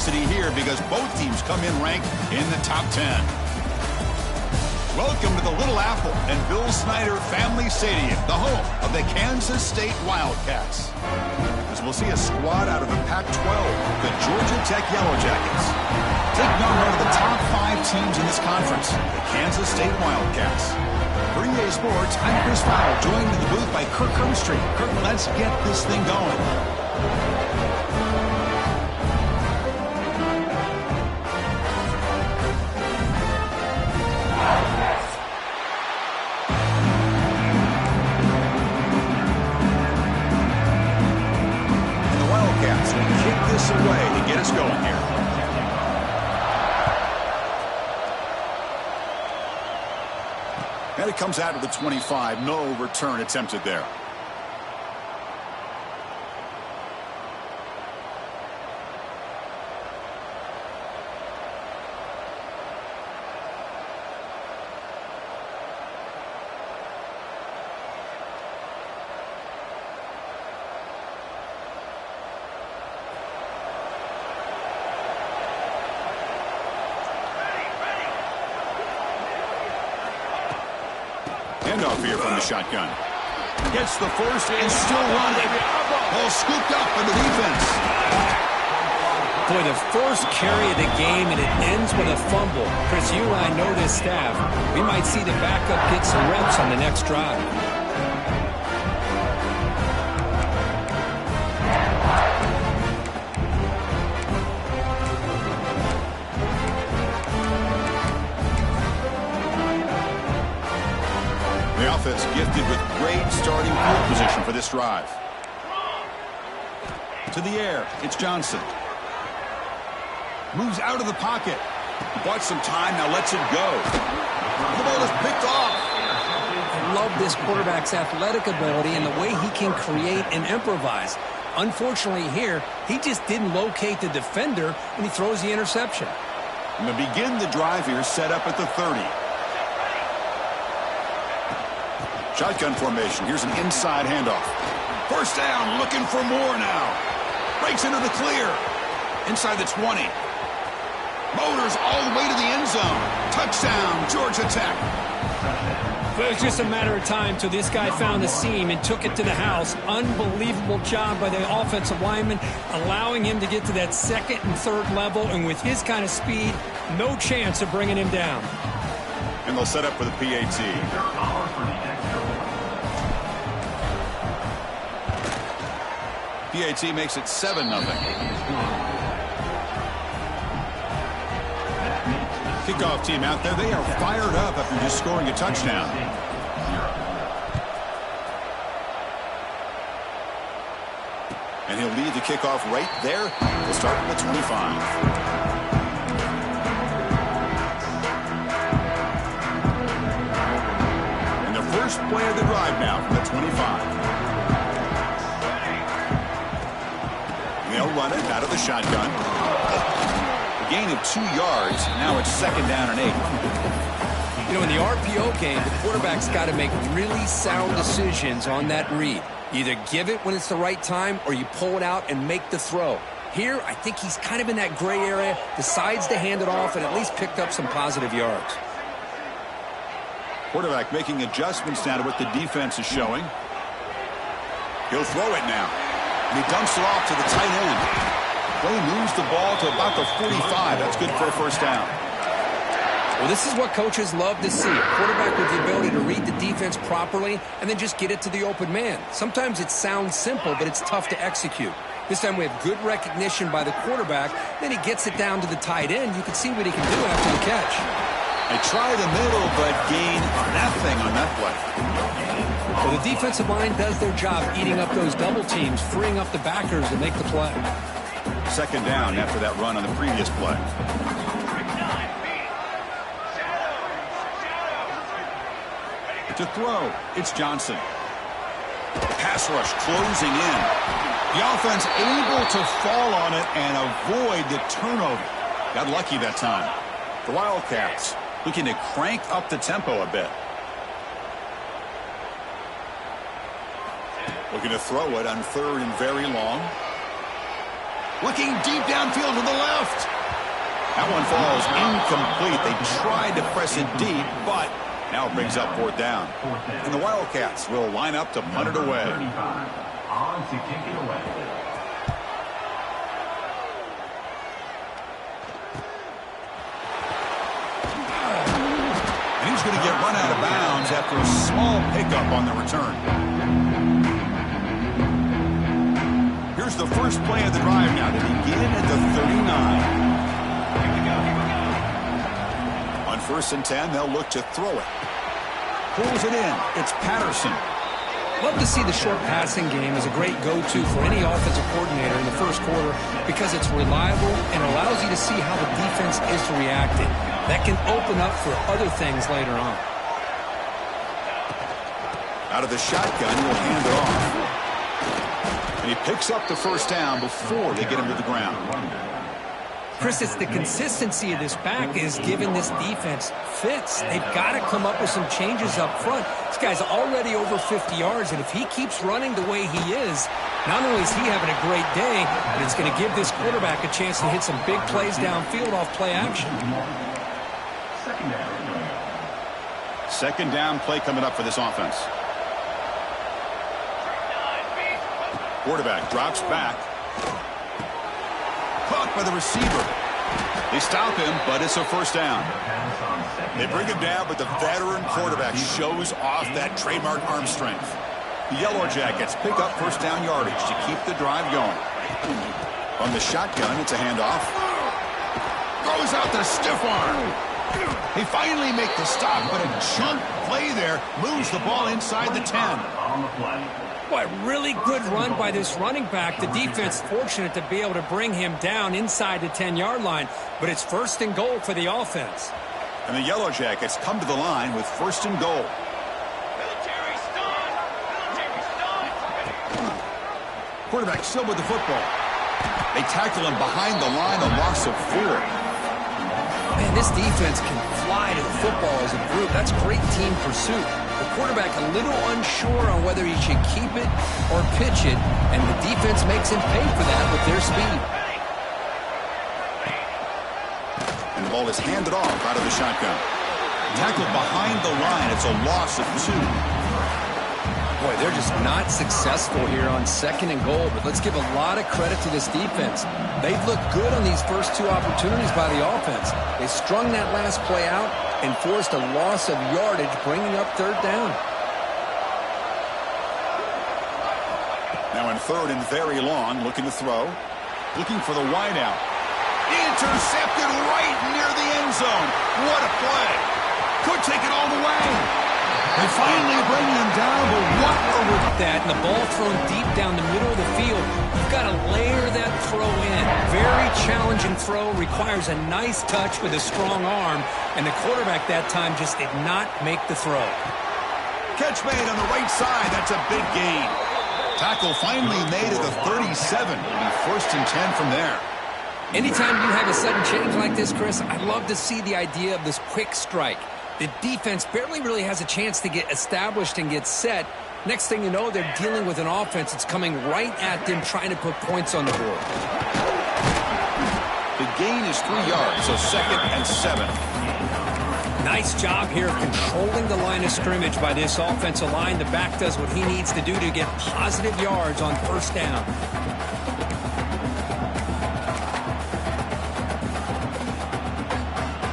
intensity here because both teams come in ranked in the top 10. Welcome to the Little Apple and Bill Snyder Family Stadium, the home of the Kansas State Wildcats. As we'll see a squad out of the Pac-12, the Georgia Tech Yellow Jackets. Taking on one of the top 5 teams in this conference, the Kansas State Wildcats. For EA Sports, I'm Chris Fowle, joined in the booth by Kirk Herbstreit. Kirk, let's get this thing going. And the Wildcats will kick this away to get us going here. And it comes out of the 25. No return attempted there. Handoff here from the shotgun. Gets the first and still running. Ball scooped up in the defense. Boy, the first carry of the game, and it ends with a fumble. Chris, you and I know this staff. We might see the backup get some reps on the next drive. The offense gifted with great starting field position for this drive. To the air, it's Johnson. Moves out of the pocket. Bought some time, now lets it go. The ball is picked off. I love this quarterback's athletic ability and the way he can create and improvise. Unfortunately here, he just didn't locate the defender, and he throws the interception. And to begin the drive here, set up at the 30. Shotgun formation. Here's an inside handoff. First down, looking for more now. Breaks into the clear. Inside the 20. Motors all the way to the end zone. Touchdown, Georgia Tech. But it was just a matter of time till this guy found the seam and took it to the house. Unbelievable job by the offensive lineman, allowing him to get to that second and third level. And with his kind of speed, no chance of bringing him down. And they'll set up for the PAT. PAT makes it 7-0. Kickoff team out there. They are fired up after just scoring a touchdown. And he'll lead the kickoff right there. We'll start at the 25. And the first play of the drive now from the 25. They'll run it out of the shotgun. A gain of 2 yards. Now it's 2nd down and 8. You know, in the RPO game, the quarterback's got to make really sound decisions on that read. Either give it when it's the right time or you pull it out and make the throw. Here, I think he's kind of in that gray area, decides to hand it off and at least picked up some positive yards. Quarterback making adjustments now to what the defense is showing. He'll throw it now. And he dumps it off to the tight end. Play moves the ball to about the 45. That's good for a first down. Well, this is what coaches love to see. A quarterback with the ability to read the defense properly and then just get it to the open man. Sometimes it sounds simple, but it's tough to execute. This time we have good recognition by the quarterback. Then he gets it down to the tight end. You can see what he can do after the catch. They try the middle, but gain nothing on that play. So the defensive line does their job eating up those double teams, freeing up the backers to make the play. 2nd down after that run on the previous play. To throw, it's Johnson. Pass rush closing in. The offense able to fall on it and avoid the turnover. Got lucky that time. The Wildcats looking to crank up the tempo a bit. Looking to throw it on 3rd and very long. Looking deep downfield to the left. That one falls incomplete. They tried to press it deep, but now it brings up fourth down. And the Wildcats will line up to punt it away. On to kick it away. And he's going to get run out of bounds after a small pickup on the return. Here's the first play of the drive now to begin at the 39. On 1st and 10, they'll look to throw it. Pulls it in. It's Patterson. Love to see the short passing game as a great go-to for any offensive coordinator in the first quarter because it's reliable and allows you to see how the defense is reacting. That can open up for other things later on. Out of the shotgun, he'll hand it off. And he picks up the first down before they get him to the ground. Chris, it's the consistency of this back is giving this defense fits. They've got to come up with some changes up front. This guy's already over 50 yards, and if he keeps running the way he is, not only is he having a great day, but it's going to give this quarterback a chance to hit some big plays downfield off play action. Second down play coming up for this offense. Quarterback drops back. Caught by the receiver. They stop him, but it's a first down. They bring him down, but the veteran quarterback shows off that trademark arm strength. The Yellow Jackets pick up first down yardage to keep the drive going. On the shotgun, it's a handoff. Throws out the stiff arm. They finally make the stop, but a chunk play there moves the ball inside the 10. On the play. Boy, really good run by this running back. The defense fortunate to be able to bring him down inside the 10-yard line, but it's 1st and goal for the offense. And the Yellow Jackets come to the line with 1st and goal. Quarterback still with the football. They tackle him behind the line, a loss of 4. Man, this defense can fly to the football as a group. That's great team pursuit. The quarterback a little unsure on whether he should keep it or pitch it, and the defense makes him pay for that with their speed. And the ball is handed off out of the shotgun. Tackled behind the line. It's a loss of 2. Boy, they're just not successful here on 2nd and goal, but let's give a lot of credit to this defense. They've looked good on these first 2 opportunities by the offense. They strung that last play out and forced a loss of yardage, bringing up 3rd down. Now in 3rd and very long, looking to throw. Looking for the wideout. Intercepted right near the end zone. What a play. Could take it all the way. They finally bring him down, but what over that, and the ball thrown deep down the middle of the field. You've got to layer that throw in. Very challenging throw, requires a nice touch with a strong arm, and the quarterback that time just did not make the throw. Catch made on the right side. That's a big gain. Tackle finally made at the 37. It'll be 1st and 10 from there. Anytime you have a sudden change like this, Chris, I love to see the idea of this quick strike. The defense barely really has a chance to get established and get set. Next thing you know, they're dealing with an offense that's coming right at them, trying to put points on the board. The gain is 3 yards, so 2nd and 7. Nice job here of controlling the line of scrimmage by this offensive line. The back does what he needs to do to get positive yards on 1st down.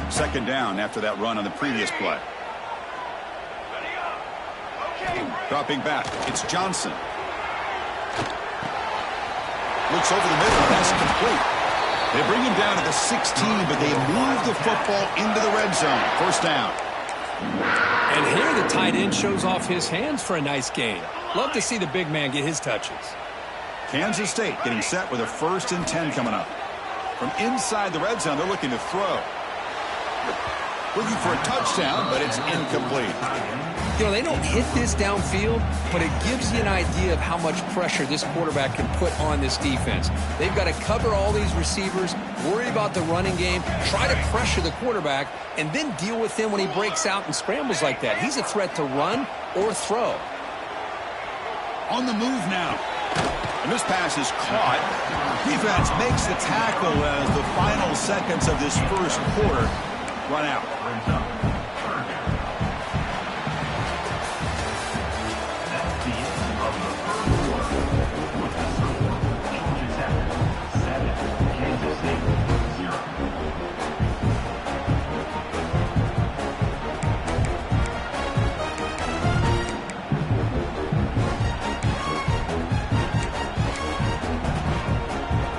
Second down after that run on the previous play. Dropping back, it's Johnson. Looks over the middle, that's complete. They bring him down to the 16, but they move the football into the red zone. 1st down. And here the tight end shows off his hands for a nice gain. Love to see the big man get his touches. Kansas State getting set with a 1st and 10 coming up. From inside the red zone, they're looking to throw. Looking for a touchdown, but it's incomplete. You know, they don't hit this downfield, but it gives you an idea of how much pressure this quarterback can put on this defense. They've got to cover all these receivers, worry about the running game, try to pressure the quarterback, and then deal with him when he breaks out and scrambles like that. He's a threat to run or throw. On the move now. And this pass is caught. Defense makes the tackle as the final seconds of this first quarter run out. That's the end of the first quarter. With the score, Georgia Tech 7, Kansas State 0.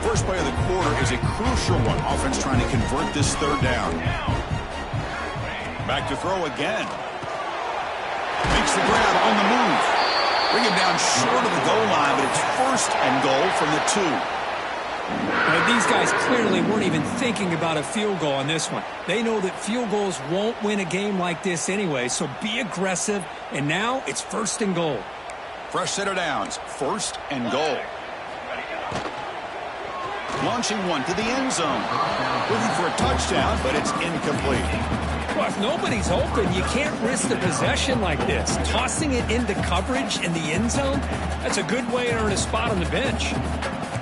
First play of the quarter is a crucial one. Offense trying to convert this third down. Back to throw again. Makes the grab on the move. Bring him down short of the goal line, but it's first and goal from the 2. These guys clearly weren't even thinking about a field goal on this one. They know that field goals won't win a game like this anyway, so be aggressive, and now it's first and goal. Fresh set of downs. First and goal. Launching one to the end zone. Looking for a touchdown, but it's incomplete. Well, if nobody's open, you can't risk the possession like this. Tossing it into coverage in the end zone, that's a good way to earn a spot on the bench.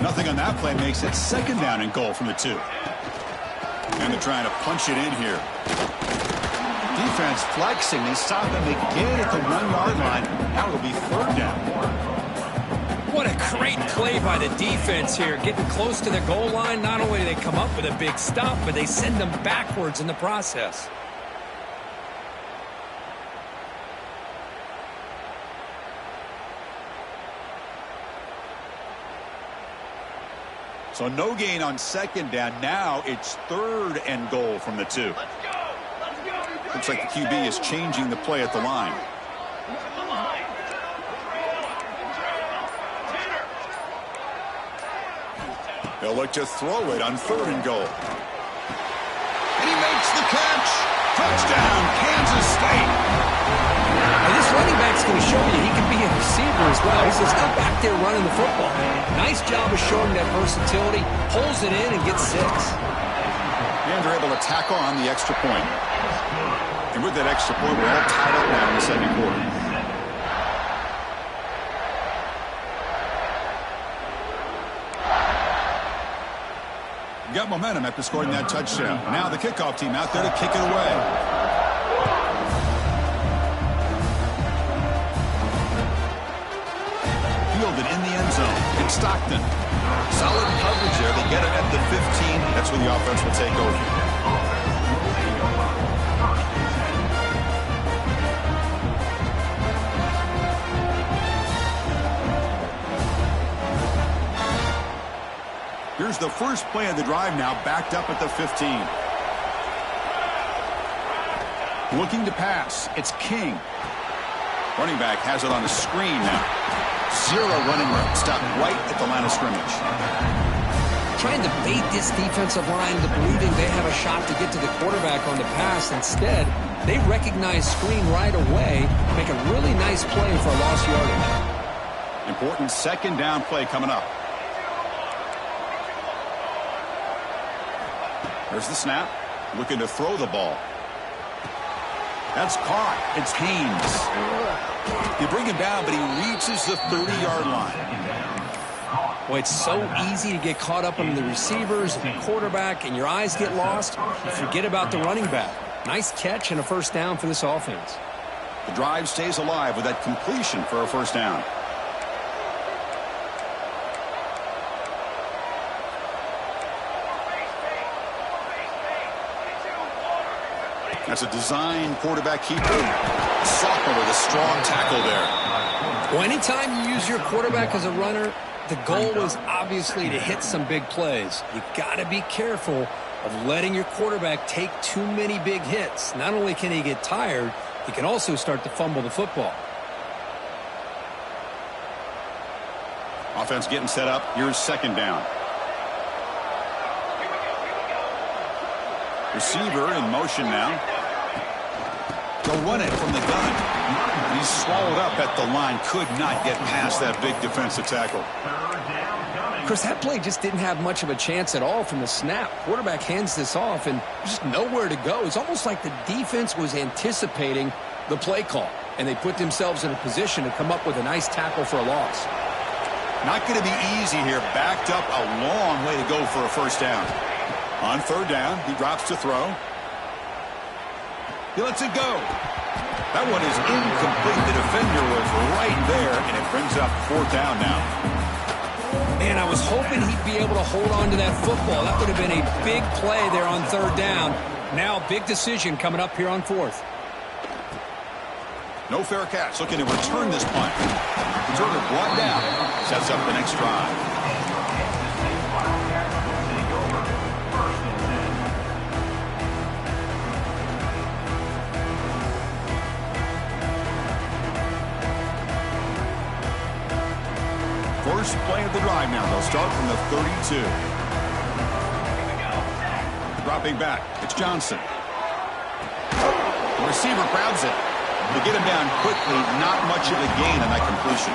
Nothing on that play makes it second down and goal from the 2. And they're trying to punch it in here. Defense flexing. They stop him again at the 1-yard line. Now it'll be third down. What a great play by the defense here. Getting close to the goal line, not only do they come up with a big stop, but they send them backwards in the process. So no gain on second down. Now it's third and goal from the 2. Looks like the QB is changing the play at the line. They'll look to throw it on third and goal. And he makes the catch. Touchdown, Kansas State. Now this running back's going to show you he can be a receiver as well. He's just not back there running the football. Nice job of showing that versatility. Pulls it in and gets 6. And they're able to tackle on the extra point. And with that extra point, we're all tied up now in the second quarter. Got momentum after scoring that touchdown. Now the kickoff team out there to kick it away. Fielded in the end zone. It's Stockton. Solid coverage there. They get it at the 15. That's where the offense will take over. Here's the first play of the drive now, backed up at the 15. Looking to pass. It's King. Running back has it on a screen now. 0 running room. Stopped right at the line of scrimmage. Trying to bait this defensive line to believing they have a shot to get to the quarterback on the pass. Instead, they recognize screen right away, make a really nice play for a lost yardage. Important second down play coming up. There's the snap. Looking to throw the ball. That's caught. It's Haynes. You bring him down, but he reaches the 30-yard line. Boy, it's so easy to get caught up in the receivers and the quarterback, and your eyes get lost. You forget about the running back. Nice catch and a first down for this offense. The drive stays alive with that completion for a first down. That's a design quarterback keeper. Sophomore with a strong tackle there. Well, anytime you use your quarterback as a runner, the goal is obviously to hit some big plays. You got to be careful of letting your quarterback take too many big hits. Not only can he get tired, he can also start to fumble the football. Offense getting set up. Here's second down. Receiver in motion now. They'll run it from the gun. He's swallowed up at the line. Could not get past that big defensive tackle. Chris, that play just didn't have much of a chance at all from the snap. Quarterback hands this off and just nowhere to go. It's almost like the defense was anticipating the play call, and they put themselves in a position to come up with a nice tackle for a loss. Not going to be easy here. Backed up a long way to go for a first down. On third down, he drops to throw. He lets it go. That one is incomplete. The defender was right there, and it brings up fourth down now. Man, I was hoping he'd be able to hold on to that football. That would have been a big play there on third down. Now, big decision coming up here on fourth. No fair catch. Looking to return this punt. Returner brought down. Sets up the next drive. First play of the drive now. They'll start from the 32. Dropping back. It's Johnson. The receiver grabs it. To get him down quickly, not much of a gain on that completion.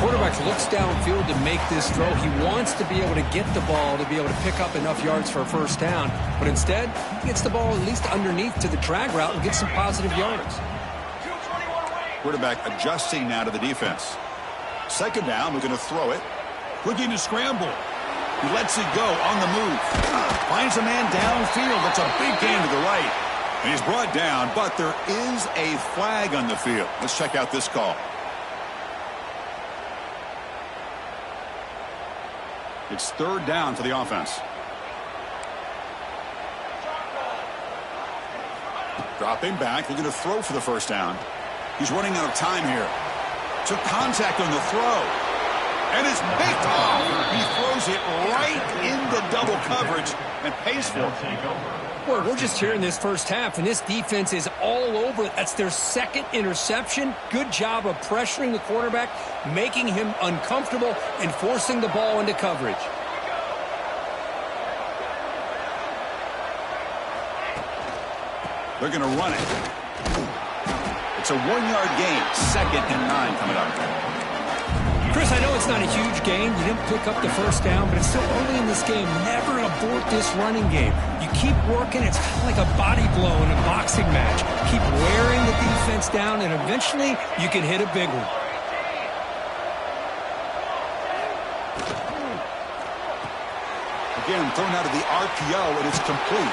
Quarterback looks downfield to make this throw. He wants to be able to get the ball to be able to pick up enough yards for a first down. But instead, he gets the ball at least underneath to the drag route and gets some positive yards. Quarterback adjusting now to the defense. Second down, we're going to throw it. Looking to scramble. He lets it go on the move. Finds a man downfield. That's a big gain to the right. And he's brought down, but there is a flag on the field. Let's check out this call. It's third down for the offense. Dropping back, looking to throw for the first down. He's running out of time here. Took contact on the throw. And it's picked off. He throws it right into double coverage and pays for it. Well, we're just here in this first half, and this defense is all over it. That's their second interception. Good job of pressuring the quarterback, making him uncomfortable, and forcing the ball into coverage. They're going to run it. It's a 1-yard gain. 2nd and 9 coming up. Chris, I know it's not a huge gain. You didn't pick up the first down, but it's still early in this game. Never abort this running game. You keep working. It's kind of like a body blow in a boxing match. Keep wearing the defense down, and eventually you can hit a big one. Again, thrown out of the RPO, and it's complete.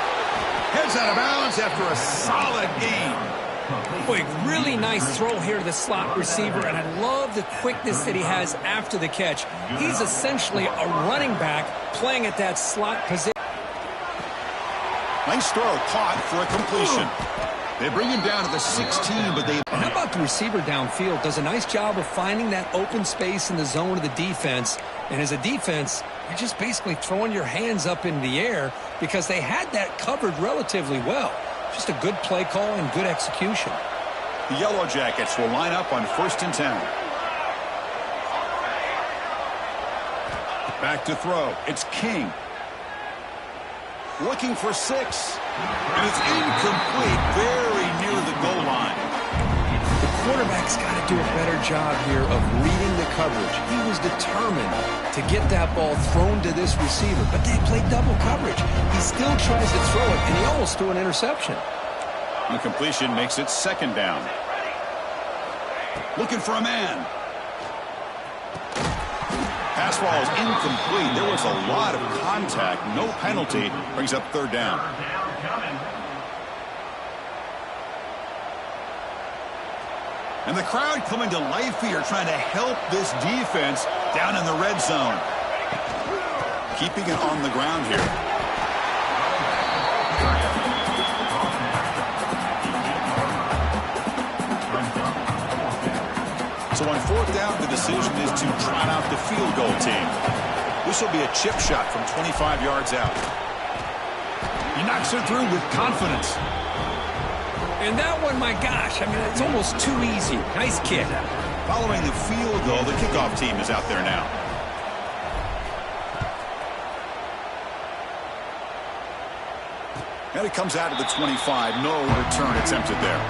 Heads out of bounds after a solid gain. Boy, really nice throw here to the slot receiver, and I love the quickness that he has after the catch. He's essentially a running back playing at that slot position. Nice throw, caught for a completion. They bring him down to the 16, but they... And how about the receiver downfield? Does a nice job of finding that open space in the zone of the defense. And as a defense, you're just basically throwing your hands up in the air because they had that covered relatively well. Just a good play call and good execution. The Yellow Jackets will line up on 1st and 10. Back to throw. It's King. Looking for 6. And it's incomplete. Very near the goal line. The quarterback's got to do a better job here of reading the coverage. He was determined to get that ball thrown to this receiver, but they played double coverage. He still tries to throw it, and he almost threw an interception. The completion makes it 2nd down. Looking for a man. Pass ball is incomplete. There was a lot of contact. No penalty. Brings up 3rd down. And the crowd coming to life here, trying to help this defense down in the red zone. Keeping it on the ground here. So on 4th down, the decision is to trot out the field goal team. This will be a chip shot from 25 yards out. He knocks it through with confidence. And that one, my gosh, I mean, it's almost too easy. Nice kick. Following the field goal, the kickoff team is out there now. And it comes out of the 25. No return attempted there.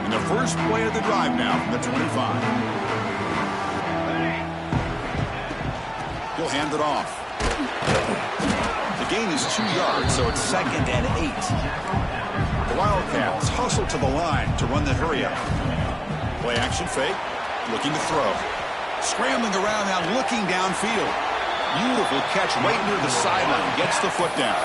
And the first play of the drive now from the 25. He'll hand it off. The gain is 2 yards, so it's 2nd and 8. The Wildcats hustle to the line to run the hurry-up. Play action fake, looking to throw. Scrambling around now, looking downfield. Beautiful catch right near the sideline. Gets the foot down.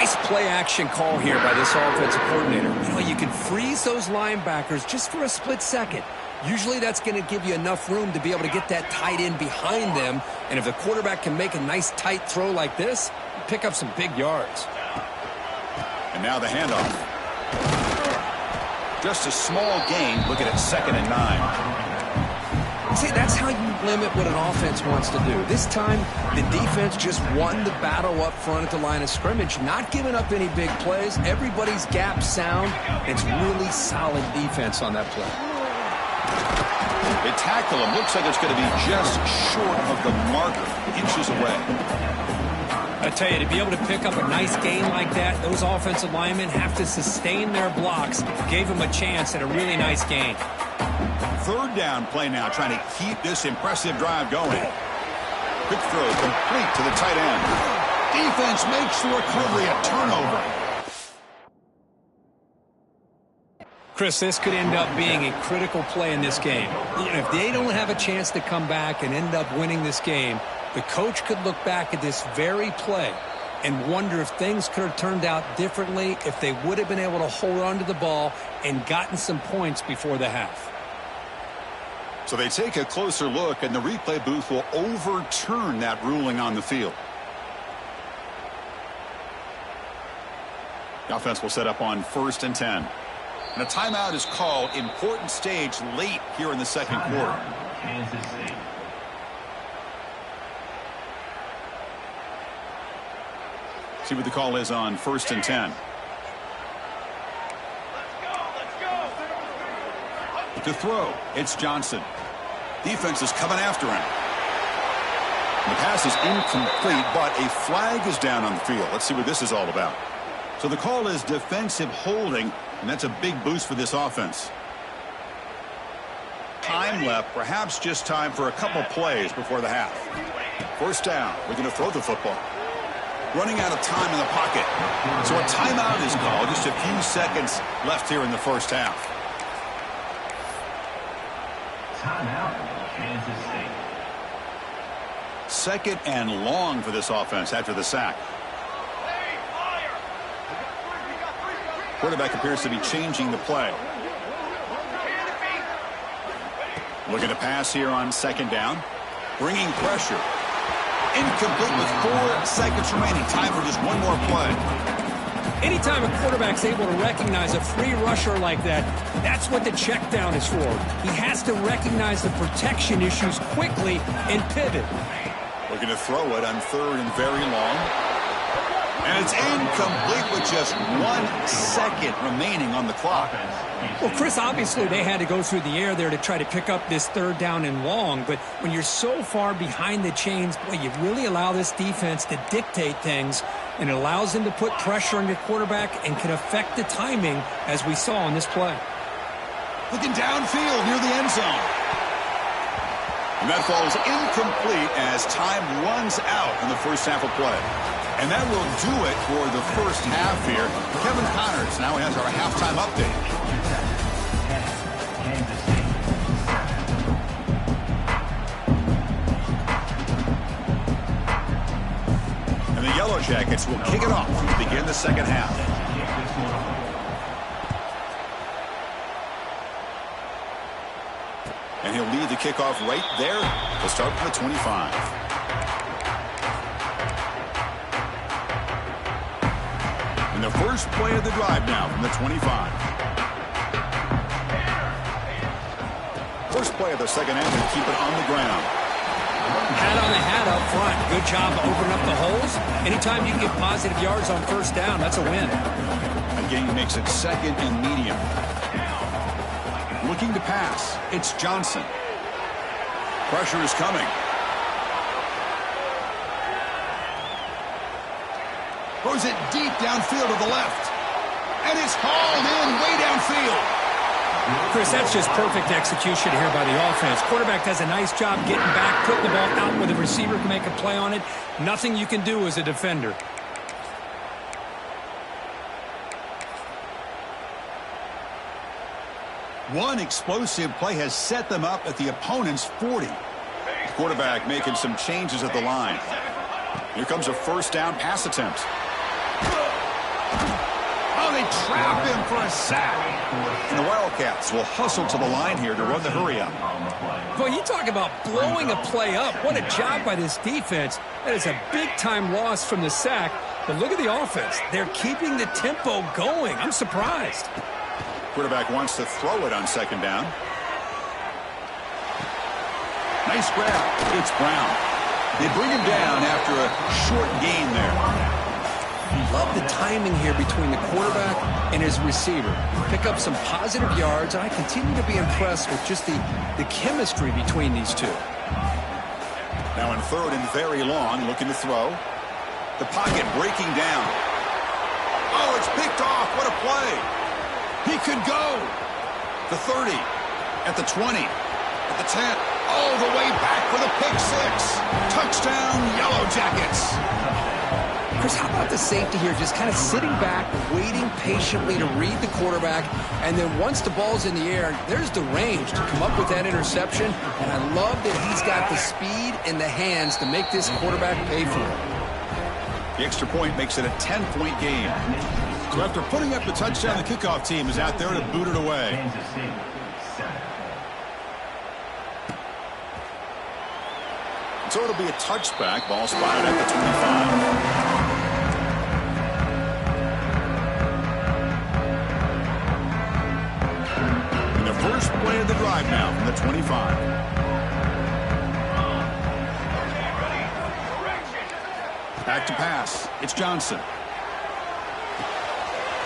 Nice play-action call here by this offensive coordinator. You know, you can freeze those linebackers just for a split second. Usually that's going to give you enough room to be able to get that tight end behind them. And if the quarterback can make a nice tight throw like this, pick up some big yards. And now the handoff. Just a small gain, looking at 2nd and 9. See, that's how you limit what an offense wants to do. This time, the defense just won the battle up front at the line of scrimmage, not giving up any big plays. Everybody's gap sound. It's really solid defense on that play. They tackle him. Looks like it's going to be just short of the marker, inches away. I tell you, to be able to pick up a nice gain like that, those offensive linemen have to sustain their blocks. Gave them a chance at a really nice gain. 3rd down play now, trying to keep this impressive drive going. Quick throw complete to the tight end. Defense makes the recovery, a turnover. Chris, this could end up being a critical play in this game. If they don't have a chance to come back and end up winning this game, the coach could look back at this very play and wonder if things could have turned out differently if they would have been able to hold on to the ball and gotten some points before the half. So they take a closer look, and the replay booth will overturn that ruling on the field. The offense will set up on 1st and 10. And a timeout is called. Important stage late here in the 2nd quarter. Kansas State. See what the call is on 1st and 10. To throw, it's Johnson. Defense is coming after him. The pass is incomplete, but a flag is down on the field. Let's see what this is all about. So the call is defensive holding, and that's a big boost for this offense. Time left, perhaps just time for a couple plays before the half. 1st down, we're going to throw the football. Running out of time in the pocket. So a timeout is called, just a few seconds left here in the 1st half. Timeout, Kansas State. 2nd and long for this offense after the sack. Quarterback appears to be changing the play. Looking to pass here on 2nd down. Bringing pressure. Incomplete with 4 seconds remaining. Time for just one more play. Anytime a quarterback's able to recognize a free rusher like that, that's what the check down is for. He has to recognize the protection issues quickly and pivot. Looking to throw it on 3rd and very long. And it's incomplete with just 1 second remaining on the clock. Well, Chris, obviously they had to go through the air there to try to pick up this 3rd down and long, but when you're so far behind the chains, boy, you really allow this defense to dictate things, and it allows them to put pressure on your quarterback and can affect the timing, as we saw on this play. Looking downfield near the end zone. And that falls incomplete as time runs out in the 1st half of play. And that will do it for the 1st half here. Kevin Connors now has our halftime update. And the Yellow Jackets will kick it off to begin the 2nd half. And he'll lead the kickoff right there to start from the 25. And the first play of the drive now from the 25. First play of the 2nd half and keep it on the ground. Hat on the hat up front. Good job opening up the holes. Anytime you can get positive yards on 1st down, that's a win. Again, makes it 2nd and medium. Looking to pass. It's Johnson. Pressure is coming. Throws it deep downfield to the left. And it's hauled in way downfield. Chris, that's just perfect execution here by the offense. Quarterback does a nice job getting back, putting the ball out where the receiver can make a play on it. Nothing you can do as a defender. One explosive play has set them up at the opponent's 40. Quarterback making some changes at the line. Here comes a first down pass attempt. Oh, they trap him for a sack. And the Wildcats will hustle to the line here to run the hurry up. Boy, you talk about blowing a play up. What a job by this defense. That is a big-time loss from the sack. But look at the offense. They're keeping the tempo going. I'm surprised. Quarterback wants to throw it on second down. Nice grab. It's Brown. They bring him down after a short gain there. Love the timing here between the quarterback and his receiver. Pick up some positive yards, and I continue to be impressed with just the chemistry between these two. Now in third and very long, looking to throw. The pocket breaking down. Oh, it's picked off. What a play. He could go. The 30, at the 20, at the 10, all the way back for the pick six. Touchdown, Yellow Jackets. Chris, how about the safety here? Just kind of sitting back, waiting patiently to read the quarterback, and then once the ball's in the air, there's the range to come up with that interception, and I love that he's got the speed and the hands to make this quarterback pay for it. The extra point makes it a 10-point game. So after putting up the touchdown, the kickoff team is out there to boot it away. Kansas City, 7. So it'll be a touchback. Ball spotted at the 25. First play of the drive now from the 25. Back to pass. It's Johnson.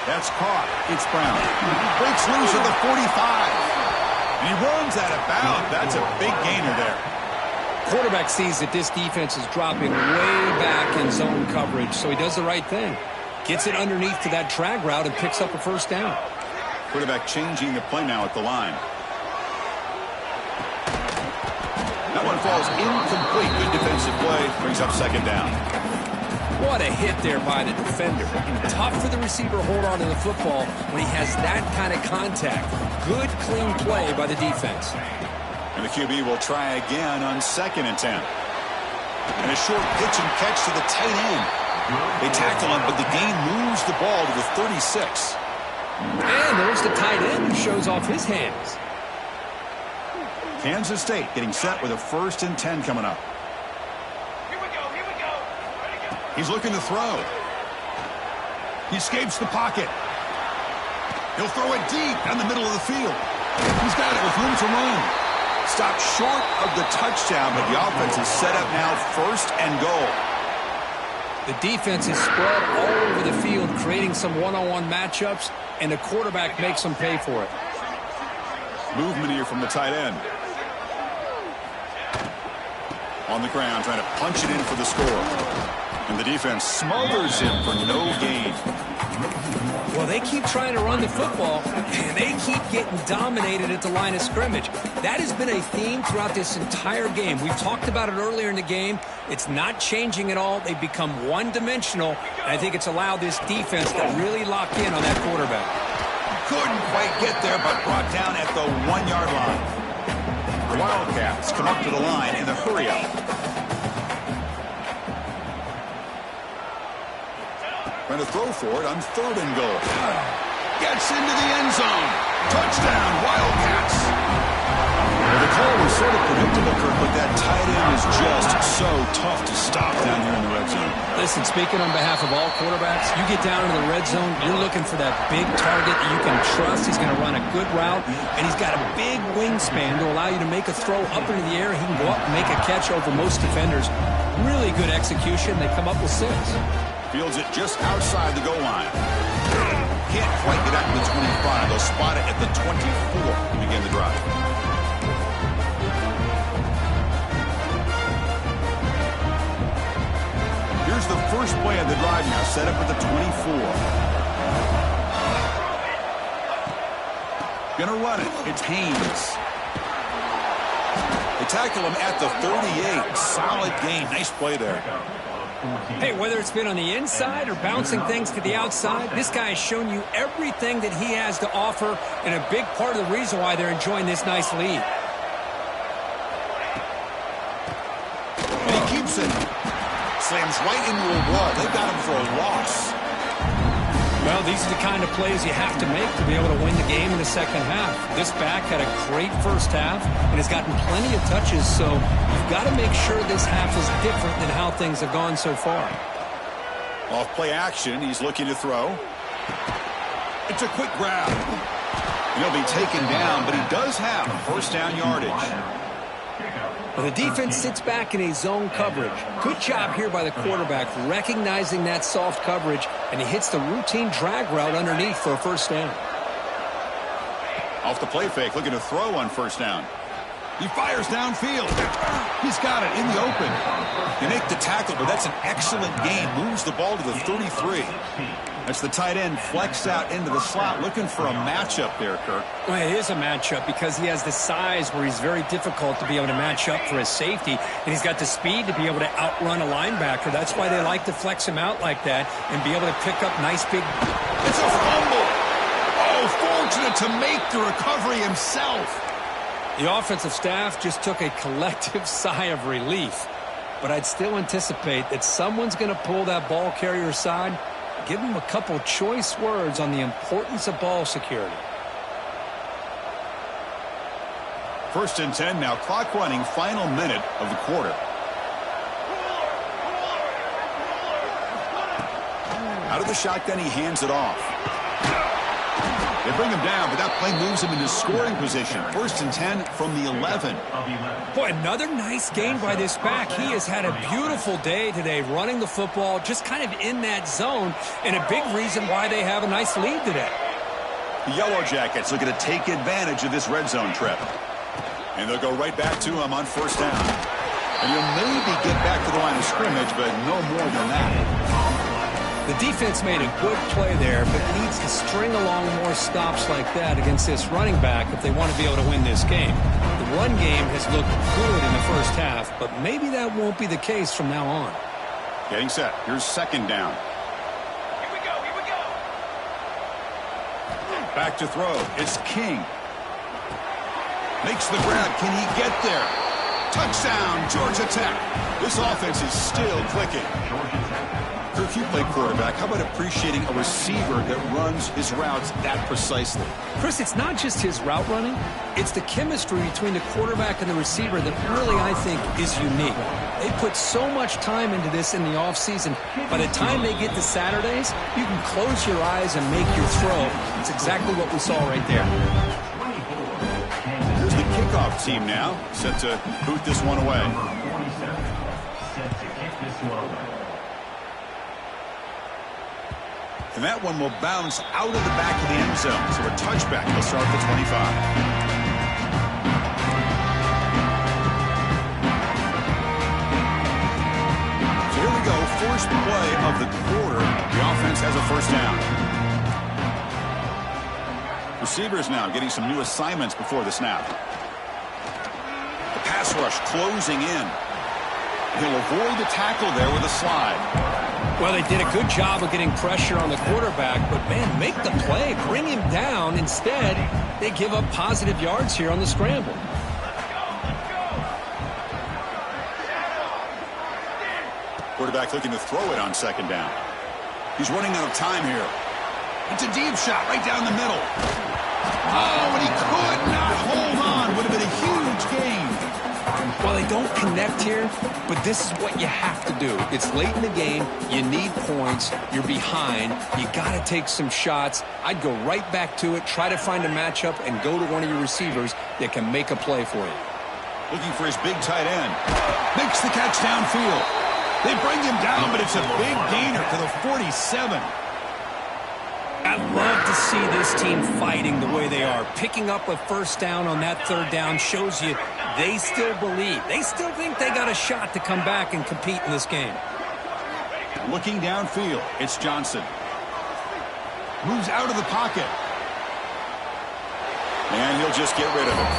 That's caught. It's Brown. Breaks loose at the 45. And he runs out of bounds. That's a big gainer there. Quarterback sees that this defense is dropping way back in zone coverage, so he does the right thing. Gets it underneath to that drag route and picks up a first down. Quarterback changing the play now at the line. That one falls incomplete. Good defensive play. Brings up second down. What a hit there by the defender. Tough for the receiver to hold on to the football when he has that kind of contact. Good, clean play by the defense. And the QB will try again on 2nd and 10. And a short pitch and catch to the tight end. They tackle him, but the gain moves the ball to the 36. And there's the tight end who shows off his hands. Kansas State getting set with a 1st and 10 coming up. Here we go. He's looking to throw. He escapes the pocket. He'll throw it deep down the middle of the field. He's got it with room to run. Stopped short of the touchdown, but the offense is set up now 1st and goal. The defense is spread all over the field, creating some one-on-one matchups, and the quarterback makes them pay for it. Movement here from the tight end. On the ground, trying to punch it in for the score. And the defense smothers him for no gain. Well, they keep trying to run the football, and they keep getting dominated at the line of scrimmage. That has been a theme throughout this entire game. We've talked about it earlier in the game. It's not changing at all. They've become one-dimensional, and I think it's allowed this defense to really lock in on that quarterback. Couldn't quite get there, but brought down at the 1-yard line. The Wildcats come up to the line in the hurry-up. Trying to throw for it on 3rd and goal. Gets into the end zone. Touchdown, Wildcats. Well, the call was sort of predictable, Kirk, but that tight end is just so tough to stop down here in the red zone. Listen, speaking on behalf of all quarterbacks, you get down into the red zone, you're looking for that big target that you can trust. He's going to run a good route, and he's got a big wingspan to allow you to make a throw up into the air. He can go up and make a catch over most defenders. Really good execution. They come up with 6. Fields it just outside the goal line. Can't quite get out to the 25. They'll spot it at the 24 to begin the drive. Here's the first play of the drive now, set up at the 24. Gonna run it. It's Haynes. They tackle him at the 38. Solid gain. Nice play there. Hey, whether it's been on the inside or bouncing things to the outside, this guy has shown you everything that he has to offer, and a big part of the reason why they're enjoying this nice lead. And he keeps it. Slams right into a wall. They've got him for a loss. Well, these are the kind of plays you have to make to be able to win the game in the second half. This back had a great first half and has gotten plenty of touches, so you've got to make sure this half is different than how things have gone so far. Off play action, he's looking to throw. It's a quick grab. And he'll be taken down, but he does have first down yardage. Well, the defense sits back in a zone coverage. Good job here by the quarterback recognizing that soft coverage, and he hits the routine drag route underneath for a first down. Off the play fake, looking to throw on first down. He fires downfield. He's got it in the open. They make the tackle, but that's an excellent gain. Moves the ball to the 33. That's the tight end flexed out into the slot, looking for a matchup there, Kirk. Well, it is a matchup because he has the size where he's very difficult to be able to match up for his safety, and he's got the speed to be able to outrun a linebacker. That's why they like to flex him out like that and be able to pick up nice big... It's a fumble. Oh, fortunate to make the recovery himself. The offensive staff just took a collective sigh of relief, but I'd still anticipate that someone's going to pull that ball carrier aside. Give him a couple choice words on the importance of ball security. First and 10 now, clock running, final minute of the quarter. Out of the shotgun, he hands it off. They bring him down, but that play moves him into scoring position. First and 10 from the 11. Boy, another nice gain by this back. He has had a beautiful day today running the football, just kind of in that zone, and a big reason why they have a nice lead today. The Yellow Jackets looking to take advantage of this red zone trip. And they'll go right back to him on first down. And he'll maybe get back to the line of scrimmage, but no more than that. The defense made a good play there, but needs to string along more stops like that against this running back if they want to be able to win this game. The run game has looked good in the first half, but maybe that won't be the case from now on. Getting set. Here's second down. Here we go, here we go. Back to throw. It's King. Makes the grab. Can he get there? Touchdown, Georgia Tech. This offense is still clicking. Kirk, you play quarterback. How about appreciating a receiver that runs his routes that precisely? Chris, it's not just his route running. It's the chemistry between the quarterback and the receiver that really, I think, is unique. They put so much time into this in the offseason. By the time they get to Saturdays, you can close your eyes and make your throw. It's exactly what we saw right there. Here's the kickoff team now, set to boot this one away. Set to kick this one away. And that one will bounce out of the back of the end zone. So a touchback. They'll start at the 25. So here we go. First play of the quarter. The offense has a first down. Receivers now getting some new assignments before the snap. The pass rush closing in. He'll avoid the tackle there with a slide. Well, they did a good job of getting pressure on the quarterback, but, man, make the play. Bring him down. Instead, they give up positive yards here on the scramble. Quarterback looking to throw it on second down. He's running out of time here. It's a deep shot right down the middle. Oh, and he could not hold on. Would have been a huge gain. Well, they don't connect here, but this is what you have to do. It's late in the game. You need points. You're behind. You got to take some shots. I'd go right back to it, try to find a matchup, and go to one of your receivers that can make a play for you. Looking for his big tight end. Makes the catch downfield. They bring him down, but it's a big gainer to the 47. I love to see this team fighting the way they are. Picking up a first down on that third down shows you they still believe. They still think they got a shot to come back and compete in this game. Looking downfield, it's Johnson. Moves out of the pocket. And he'll just get rid of it.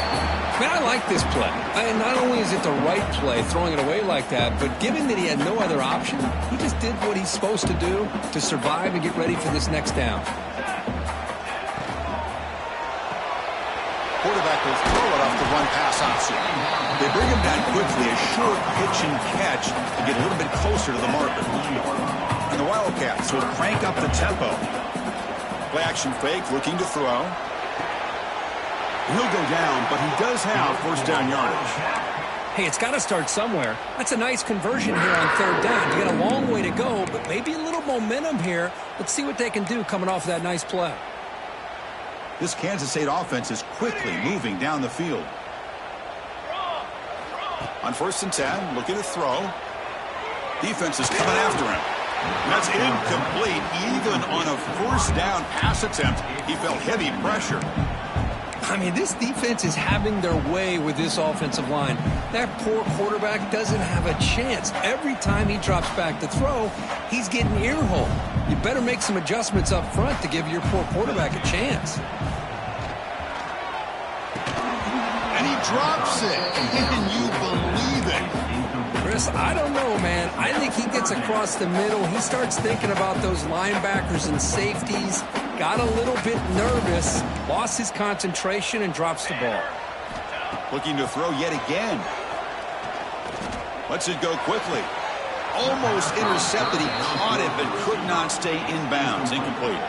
Man, I like this play. And not only is it the right play, throwing it away like that, but given that he had no other option, he just did what he's supposed to do to survive and get ready for this next down. Quarterback will throw it off the run-pass option. They bring him down quickly, a short pitch and catch to get a little bit closer to the marker. And the Wildcats will crank up the tempo. Play action fake, looking to throw. He'll go down, but he does have first down yardage. Hey, it's got to start somewhere. That's a nice conversion here on third down. You got a long way to go, but maybe a little momentum here. Let's see what they can do coming off that nice play. This Kansas State offense is quickly moving down the field. On 1st and 10, looking to throw. Defense is coming after him. That's incomplete. Even on a first down pass attempt, he felt heavy pressure. I mean, this defense is having their way with this offensive line. That poor quarterback doesn't have a chance. Every time he drops back to throw, he's getting earholed. You better make some adjustments up front to give your poor quarterback a chance. And he drops it. Can you believe it? Chris, I don't know, man. I think he gets across the middle. He starts thinking about those linebackers and safeties. Got a little bit nervous, lost his concentration, and drops the ball. Looking to throw yet again. Lets it go quickly. Almost intercepted. He caught it, but could not stay in bounds. Incomplete.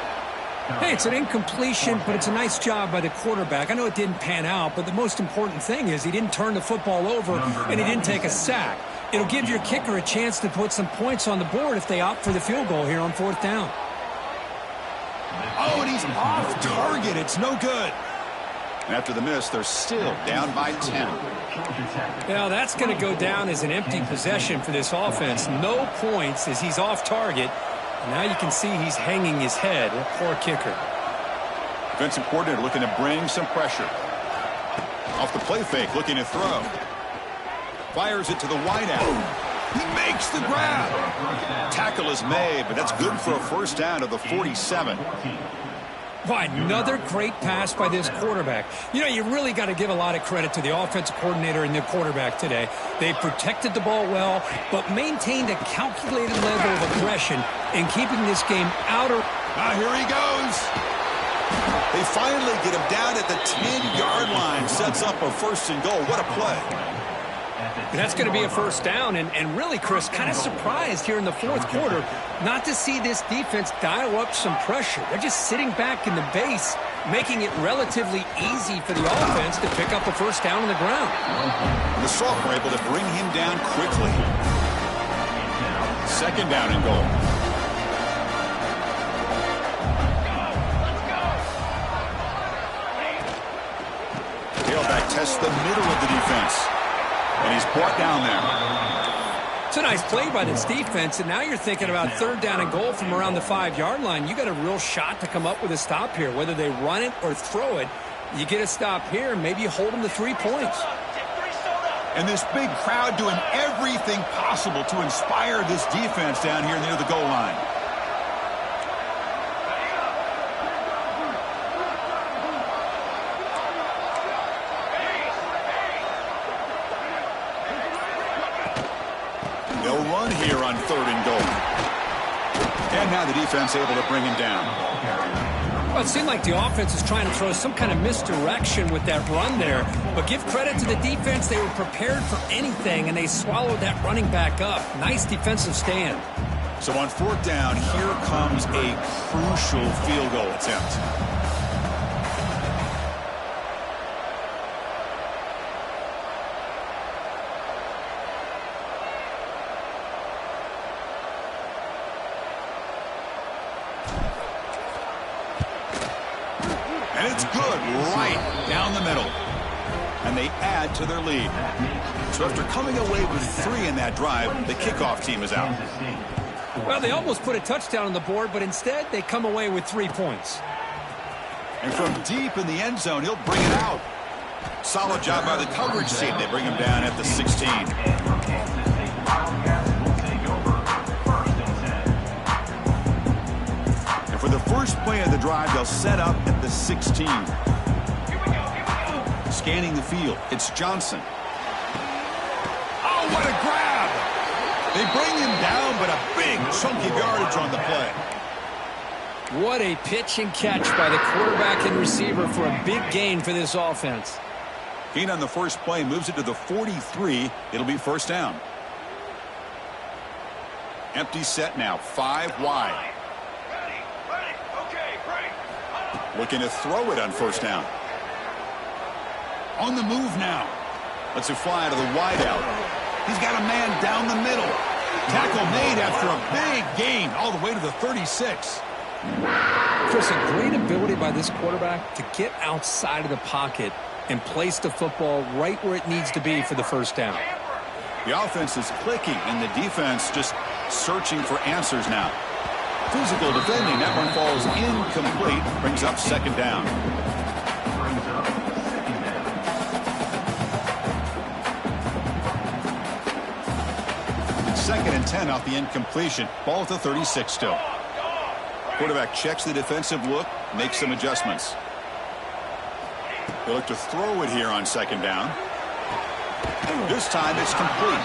Hey, it's an incompletion, but it's a nice job by the quarterback. I know it didn't pan out, but the most important thing is he didn't turn the football over and he didn't take a sack. It'll give your kicker a chance to put some points on the board if they opt for the field goal here on 4th down. Oh, and he's off target. It's no good. And after the miss, they're still down by 10. Well, that's going to go down as an empty possession for this offense. No points as he's off target. And now you can see he's hanging his head. A poor kicker. Defensive coordinator looking to bring some pressure. Off the play fake, looking to throw. Fires it to the wideout. He makes the grab. Tackle is made, but that's good for a first down to the 47. Why, another great pass by this quarterback. You know, you really got to give a lot of credit to the offensive coordinator and the quarterback today. They protected the ball well, but maintained a calculated level of aggression in keeping this game out of... Now here he goes. They finally get him down at the 10-yard line. Sets up a 1st and goal. What a play. That's going to be a first down, and really, Chris, kind of surprised here in the 4th quarter not to see this defense dial up some pressure. They're just sitting back in the base, making it relatively easy for the offense to pick up a first down on the ground. The sophomore able to bring him down quickly. 2nd down and goal. Tailback tests the middle of the defense. And he's brought down there. It's a nice play by this defense, and now you're thinking about 3rd down and goal from around the 5-yard line. You got a real shot to come up with a stop here. Whether they run it or throw it, you get a stop here, and maybe you hold them to 3 points. And this big crowd doing everything possible to inspire this defense down here near the goal line. They'll run here on 3rd and goal. And now the defense able to bring him down. Well, it seemed like the offense is trying to throw some kind of misdirection with that run there. But give credit to the defense. They were prepared for anything, and they swallowed that running back up. Nice defensive stand. So on 4th down, here comes a crucial field goal attempt. And it's good right down the middle. And they add to their lead. So after coming away with 3 in that drive, the kickoff team is out. Well, they almost put a touchdown on the board, but instead they come away with 3 points. And from deep in the end zone, he'll bring it out. Solid job by the coverage team. They bring him down at the 16. For the first play of the drive, they'll set up at the 16. scanning the field. It's Johnson. Oh, what a grab! They bring him down, but a big chunk of yardage on the play. What a pitch and catch by the quarterback and receiver for a big gain for this offense. Gain on the first play moves it to the 43. It'll be first down. Empty set now, 5 wide. Looking to throw it on first down. On the move now. Lets it fly to the wideout. He's got a man down the middle. Tackle made after a big gain all the way to the 36. Chris, a great ability by this quarterback to get outside of the pocket and place the football right where it needs to be for the first down. The offense is clicking, and the defense just searching for answers now. Physical defending. That one falls incomplete. Brings up second down. Second and 10 off the incompletion. Ball at the 36 still. Quarterback checks the defensive look, makes some adjustments. They look to throw it here on second down. This time it's complete.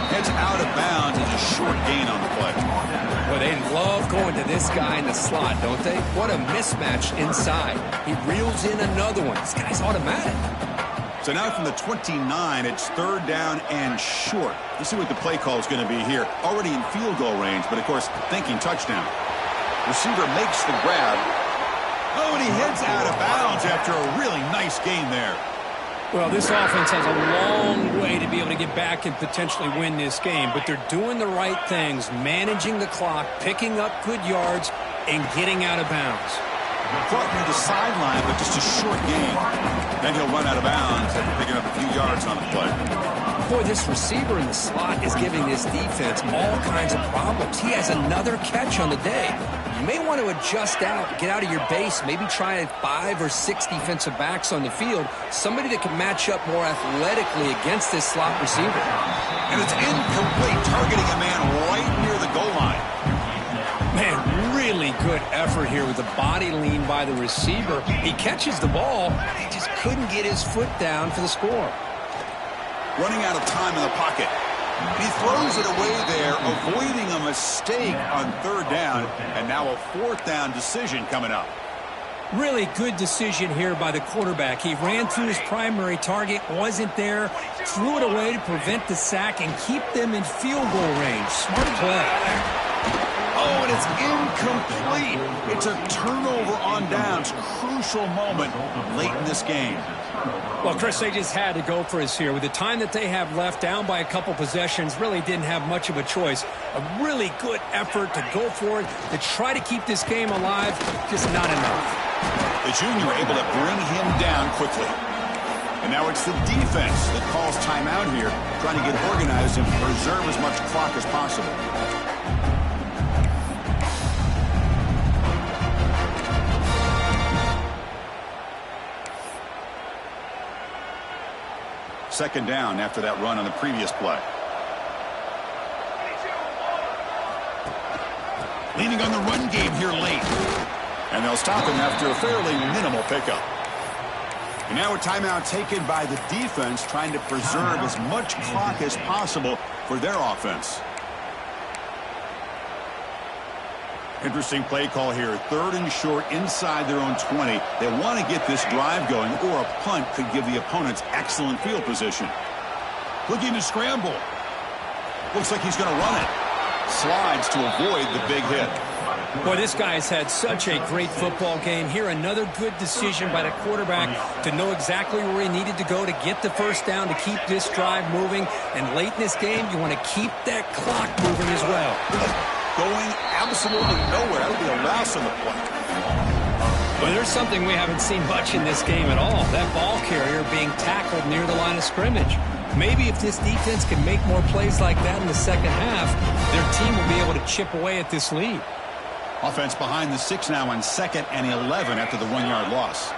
Heads out of bounds as a short gain on the play. Well, they love going to this guy in the slot, don't they? What a mismatch inside. He reels in another one. This guy's automatic. So now from the 29, it's third down and short. Let's see what the play call is going to be here. Already in field goal range, but of course thinking touchdown. Receiver makes the grab. Oh, and he heads out of bounds after a really nice gain there. Well, this offense has a long way to be able to get back and potentially win this game, but they're doing the right things, managing the clock, picking up good yards, and getting out of bounds. Caught near the sideline, but just a short gain. Then he'll run out of bounds after picking up a few yards on the play. Boy, this receiver in the slot is giving this defense all kinds of problems. He has another catch on the day. You may want to adjust out, get out of your base, maybe try 5 or 6 defensive backs on the field, somebody that can match up more athletically against this slot receiver. And it's incomplete, targeting a man right near the goal line. Man, really good effort here with the body lean by the receiver. He catches the ball, he just couldn't get his foot down for the score. Running out of time in the pocket. He throws it away there, avoiding a mistake on third down, and now a fourth down decision coming up. Really good decision here by the quarterback. He ran through his primary target, wasn't there, threw it away to prevent the sack and keep them in field goal range. Smart play. Oh, and it's incomplete. It's a turnover on downs. Crucial moment late in this game. Well, Chris, they just had to go for us here. With the time that they have left, down by a couple possessions, really didn't have much of a choice. A really good effort to go for it, to try to keep this game alive, just not enough. The junior able to bring him down quickly. And now it's the defense that calls timeout here, trying to get organized and preserve as much clock as possible. Second down after that run on the previous play. Leaning on the run game here late. And they'll stop him after a fairly minimal pickup. And now a timeout taken by the defense, trying to preserve as much clock as possible for their offense. Interesting play call here. Third and short inside their own 20. They want to get this drive going, or a punt could give the opponents excellent field position. Looking to scramble. Looks like he's going to run it. Slides to avoid the big hit. Boy, this guy's had such a great football game. Here, another good decision by the quarterback to know exactly where he needed to go to get the first down, to keep this drive moving. And late in this game, you want to keep that clock moving as well. Going absolutely nowhere. That'll be a loss on the play. Well, there's something we haven't seen much in this game at all. That ball carrier being tackled near the line of scrimmage. Maybe if this defense can make more plays like that in the second half, their team will be able to chip away at this lead. Offense behind the 6 now on 2nd and 11 after the 1-yard loss.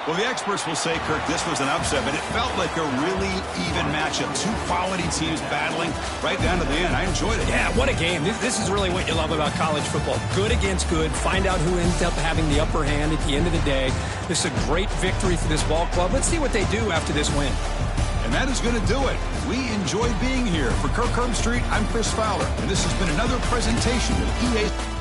Well, the experts will say, Kirk, this was an upset, but it felt like a really even matchup. Two quality teams battling right down to the end. I enjoyed it. Yeah, what a game. This is really what you love about college football. Good against good. Find out who ends up having the upper hand at the end of the day. This is a great victory for this ball club. Let's see what they do after this win. And that is going to do it. We enjoyed being here. For Kirk Herbstreit, I'm Chris Fowler, and this has been another presentation of EA.